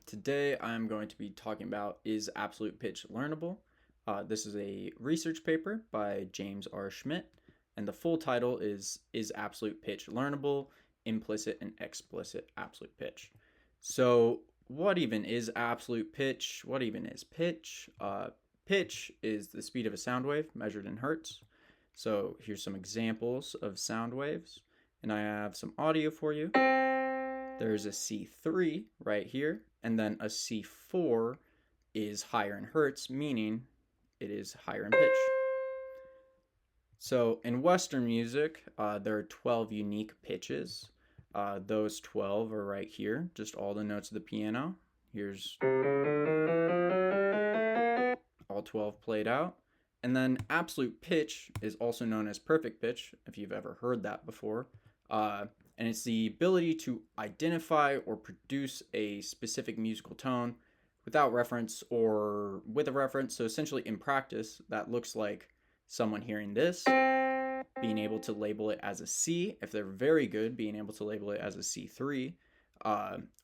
Today I'm going to be talking about is absolute pitch learnable? This is a research paper by James R. Schmidt, and the full title is absolute pitch learnable? Implicit and explicit absolute pitch. So what even is absolute pitch? What even is pitch? Pitch is the speed of a sound wave measured in hertz. So here's some examples of sound waves, and I have some audio for you. There's a C3 right here, and then a C4 is higher in hertz, meaning it is higher in pitch. So in Western music, there are 12 unique pitches. Those 12 are right here, just all the notes of the piano. Here's all 12 played out. And then absolute pitch is also known as perfect pitch, if you've ever heard that before. And it's the ability to identify or produce a specific musical tone without reference or with a reference. So essentially in practice, that looks like someone hearing this, being able to label it as a C, if they're very good, being able to label it as a C3,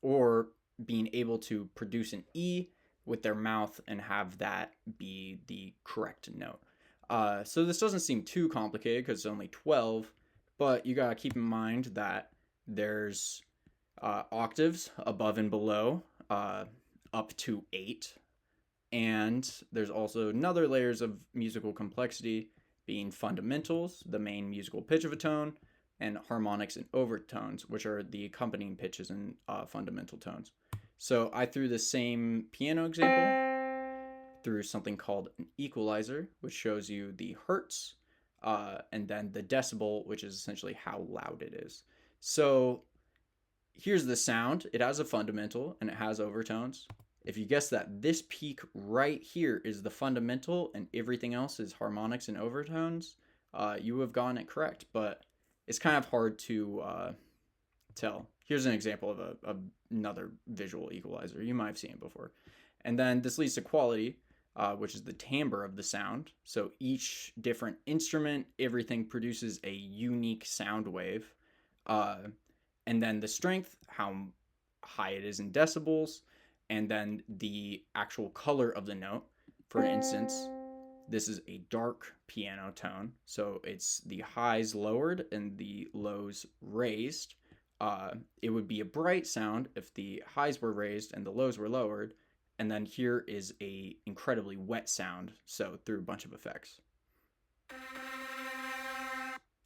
or being able to produce an E with their mouth and have that be the correct note. So this doesn't seem too complicated because it's only 12, but you gotta keep in mind that there's octaves above and below, up to 8, and there's also another layers of musical complexity being fundamentals, the main musical pitch of a tone, and harmonics and overtones, which are the accompanying pitches and fundamental tones. So I threw the same piano example through something called an equalizer, which shows you the hertz, and then the decibel, which is essentially how loud it is. So here's the sound. It has a fundamental and it has overtones. If you guess that this peak right here is the fundamental and everything else is harmonics and overtones, you have gotten it correct, but it's kind of hard to tell. Here's an example of another visual equalizer. You might have seen it before. And then this leads to quality, which is the timbre of the sound. So each different instrument, everything produces a unique sound wave. And then the strength, how high it is in decibels, and then the actual color of the note. For instance, this is a dark piano tone, so it's the highs lowered and the lows raised. It would be a bright sound if the highs were raised and the lows were lowered. And then here is a incredibly wet sound, so through a bunch of effects.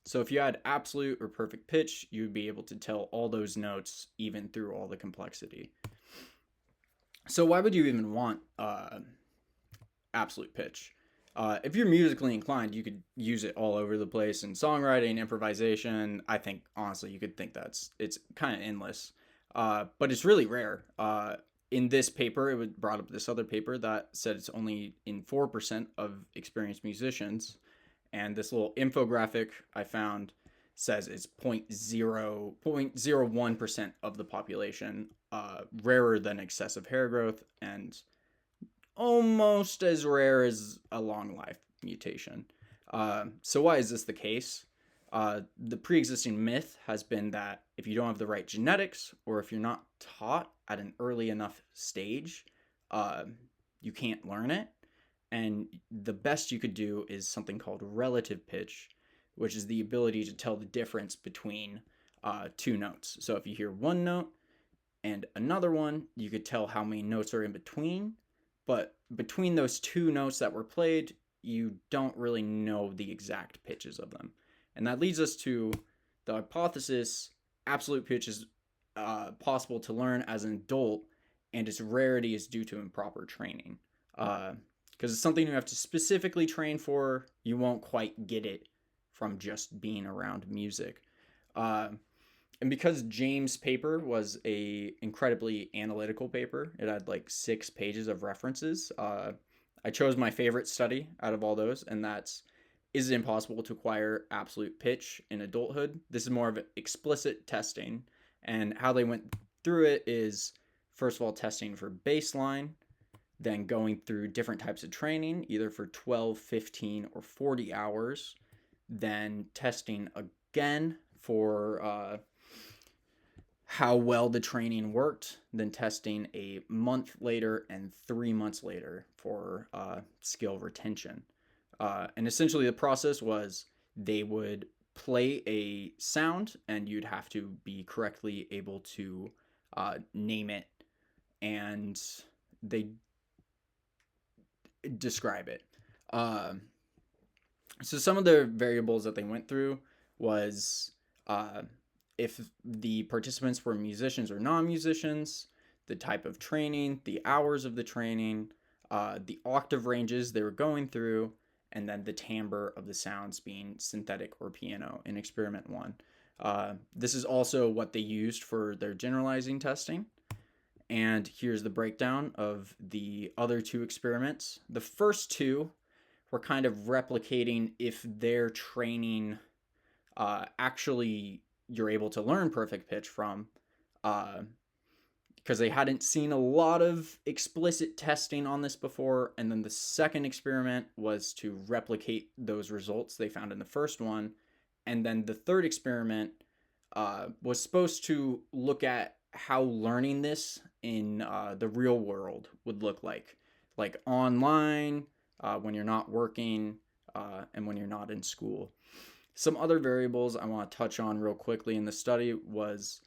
So if you had absolute or perfect pitch, you would be able to tell all those notes even through all the complexity. So why would you even want absolute pitch? If you're musically inclined, you could use it all over the place in songwriting, improvisation. I think, honestly, you could think it's kind of endless. But it's really rare. In this paper, it brought up this other paper that said it's only in 4% of experienced musicians. And this little infographic I found says it's 0.01% of the population, rarer than excessive hair growth, and almost as rare as a long life mutation. So why is this the case? The pre-existing myth has been that if you don't have the right genetics, or if you're not taught at an early enough stage, you can't learn it. And the best you could do is something called relative pitch, which is the ability to tell the difference between two notes. So if you hear one note and another one, you could tell how many notes are in between. But between those two notes that were played, you don't really know the exact pitches of them. And that leads us to the hypothesis: absolute pitch is possible to learn as an adult, and its rarity is due to improper training. Because it's something you have to specifically train for. You won't quite get it from just being around music. And because James' paper was a incredibly analytical paper, it had like 6 pages of references. I chose my favorite study out of all those, and that's: is it impossible to acquire absolute pitch in adulthood? This is more of explicit testing, and how they went through it is, first of all, testing for baseline, then going through different types of training, either for 12, 15, or 40 hours, then testing again for how well the training worked, then testing a month later and 3 months later for skill retention. And essentially, the process was they would play a sound, and you'd have to be correctly able to name it, and they describe it. So some of the variables that they went through was uh, if the participants were musicians or non-musicians, the type of training, the hours of the training, the octave ranges they were going through, and then the timbre of the sounds being synthetic or piano in experiment 1. This is also what they used for their generalizing testing. And here's the breakdown of the other 2 experiments. The first 2 were kind of replicating if their training actually you're able to learn perfect pitch from, because they hadn't seen a lot of explicit testing on this before. And then the second experiment was to replicate those results they found in the first one. And then the third experiment was supposed to look at how learning this in the real world would look like online, when you're not working, and when you're not in school. Some other variables I want to touch on real quickly in the study was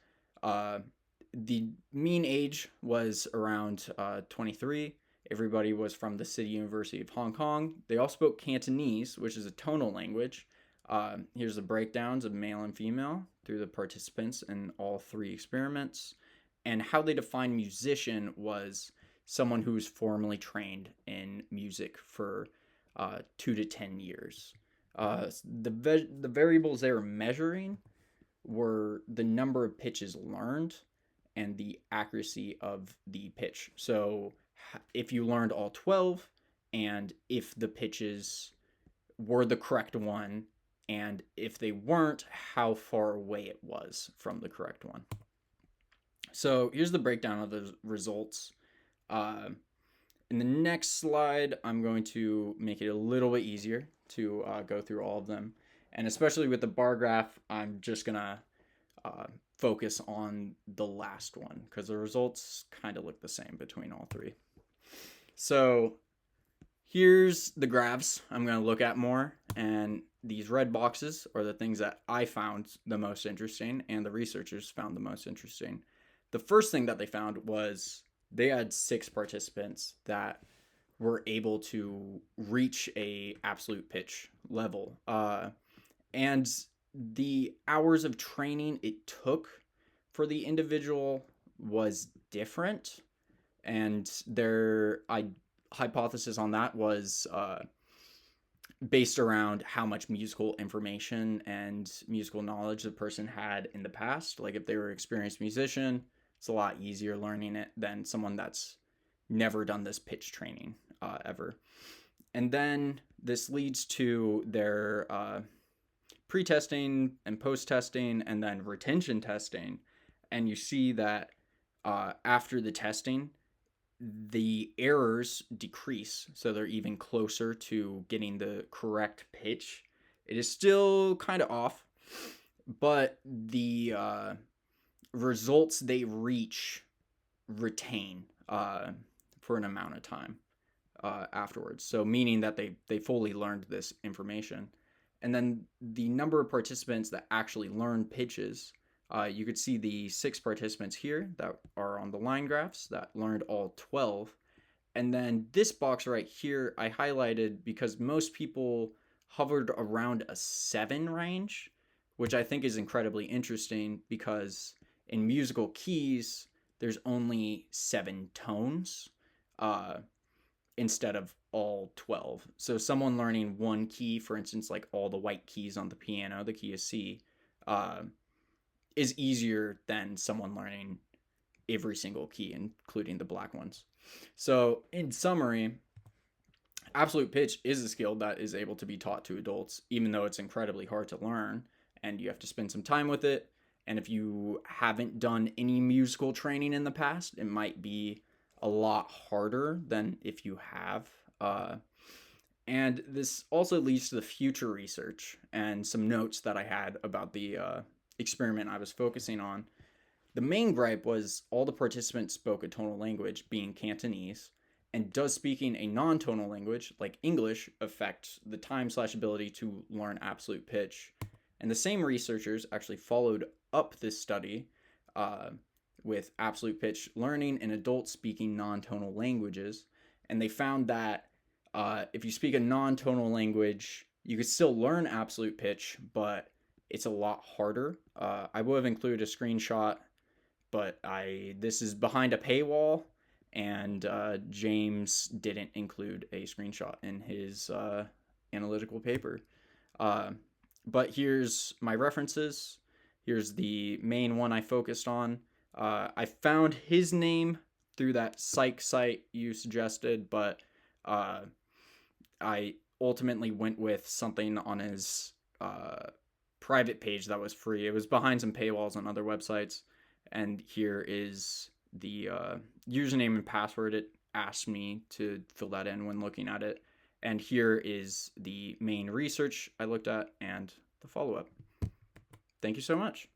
the mean age was around 23. Everybody was from the City University of Hong Kong. They all spoke Cantonese, which is a tonal language. Here's the breakdowns of male and female through the participants in all 3 experiments. And how they define musician was someone who's formally trained in music for 2 to 10 years. The variables they were measuring were the number of pitches learned and the accuracy of the pitch. So if you learned all 12, and if the pitches were the correct one, and if they weren't, how far away it was from the correct one. So here's the breakdown of the results. In the next slide, I'm going to make it a little bit easier to go through all of them. And especially with the bar graph, I'm just going to focus on the last one because the results kind of look the same between all 3. So here's the graphs I'm going to look at more. And these red boxes are the things that I found the most interesting and the researchers found the most interesting. The first thing that they found was they had 6 participants that were able to reach a absolute pitch level. And the hours of training it took for the individual was different. And their hypothesis on that was based around how much musical information and musical knowledge the person had in the past. Like if they were an experienced musician, it's a lot easier learning it than someone that's never done this pitch training ever. And then this leads to their pre-testing and post-testing and then retention testing. And you see that after the testing, the errors decrease. So they're even closer to getting the correct pitch. It is still kind of off, but the results they retain for an amount of time afterwards. So meaning that they fully learned this information. And then the number of participants that actually learned pitches, you could see the 6 participants here that are on the line graphs that learned all 12. And then this box right here I highlighted because most people hovered around a 7 range, which I think is incredibly interesting because in musical keys, there's only 7 tones instead of all 12. So someone learning one key, for instance, like all the white keys on the piano, the key is C, is easier than someone learning every single key, including the black ones. So in summary, absolute pitch is a skill that is able to be taught to adults, even though it's incredibly hard to learn and you have to spend some time with it. And if you haven't done any musical training in the past, it might be a lot harder than if you have. And this also leads to the future research and some notes that I had about the experiment I was focusing on. The main gripe was all the participants spoke a tonal language, being Cantonese, and does speaking a non-tonal language like English affect the time/ability to learn absolute pitch? And the same researchers actually followed up this study uh, with absolute pitch learning in adults speaking non-tonal languages, and they found that if you speak a non-tonal language, you could still learn absolute pitch, but it's a lot harder. I will have included a screenshot, but this is behind a paywall, and James didn't include a screenshot in his analytical paper. But here's my references. Here's the main one I focused on. I found his name through that psych site you suggested, but I ultimately went with something on his private page that was free. It was behind some paywalls on other websites. And here is the username and password. It asked me to fill that in when looking at it. And here is the main research I looked at and the follow-up. Thank you so much.